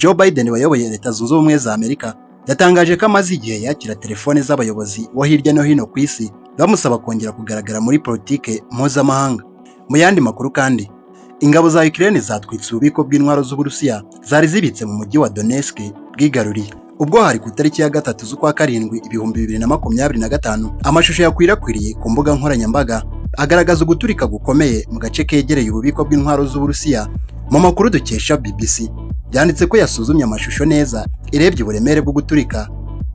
Joe Biden wayoboye Leta Zunze Ubumwe za Amerika yatangaje ko amaze igihe yakira telefone z'abayobozi bo hirya no hino ku isi bamusaba kongera kugaragara muri politike mpuzamahanga. Mu yandi makuru kandi, ingabo za Ukraine zatwitse ububiko bw'intwaro z'Uburusiya zari zibitse mu mujyi wa Donetsk bwigaruriye. Ubwo hari ku itariki ya 3 z'ukwa karindwi 2025, amashusho yakwirakwiriye ku mbuga nkoranyambaga agaragaza uguturika gukomeye mu gace kegereye ububiko bw'intwaro z'Uburusiya. Mu makuru dukesha BBC byanditse ko yasuzumye amashusho neza, irebye uburemere bwo guturika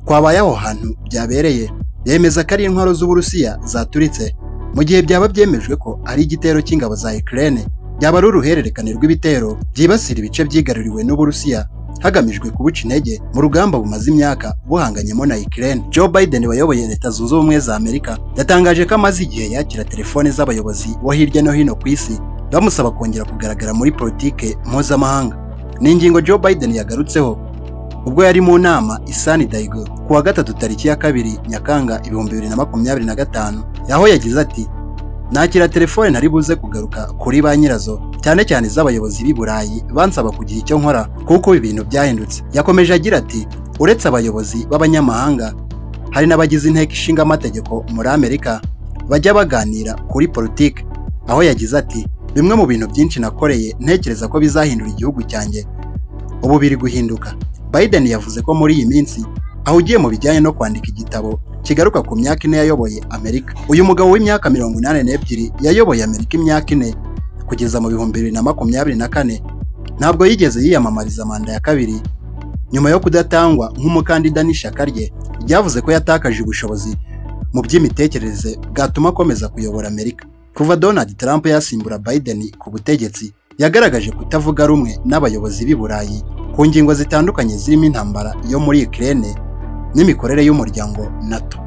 kwabaye aho hantu byabereye, yemeza ko ari intwaro z'Uburusiya zaturitse. Mu gihe byaba byemejwe ko ari igitero cy'ingabo za Ukraine, byaba ari uruhererekane rw'ibitero byibasira ibice byigaruriwe n'Uburusiya hagamijwe kubuca intege mu rugamba bumaze imyaka buhanganyemo na Ukraine. Joe Biden wayoboye Leta Zunze Ubumwe za Amerika yatangaje ko amaze igihe yakira telefone z'abayobozi bo hirya no hino ku isi bamusaba kongera kugaragara muri politike mpuzamahanga. Ni ingingo Joe Biden yagarutseho ubwo yari mu nama i San Diego ku wa 3 tariki ya 2 Nyakanga 2025, yaho yagize ati, nakira telefone ntari buze kugaruka kuri ba nyirazo, cyane cyane z'abayobozi b'i Burayi bansaba kugira icyo nkora kuko ibintu byahindutse. Yakomeje agira ati, uretse abayobozi b'abanyamahanga, hari n'abagize inteko ishinga amategeko muri Amerika bajya baganira kuri politike. Aho yagize ati, bimwe mu bintu byinshi nakoreye ntekereza ko bizahindura igihugu cyanjye ubu biri guhinduka. Biden yavuze ko muri iyi minsi ahugiye mu bijyanye no kwandika igitabo kigaruka ku myaka ine yayoboye Amerika. Uyu mugabo w'imyaka 82 yayoboye Amerika imyaka ine kugeza mu 2024, ntabwo yigeze yiyamamariza manda ya kabiri nyuma yo kudatangwa nk'umukandida n'ishyaka rye ryavuze ko yatakaje ubushobozi mu by'imitekerereze bwatuma akomeza kuyobora Amerika. Kuva Donald Trump yasimbura Biden ku butegetsi, yagaragaje kutavuga rumwe n'abayobozi b'i Burayi ku ngingo zitandukanye zirimo intambara yo muri Ukraine n'imikorere y'umuryango NATO.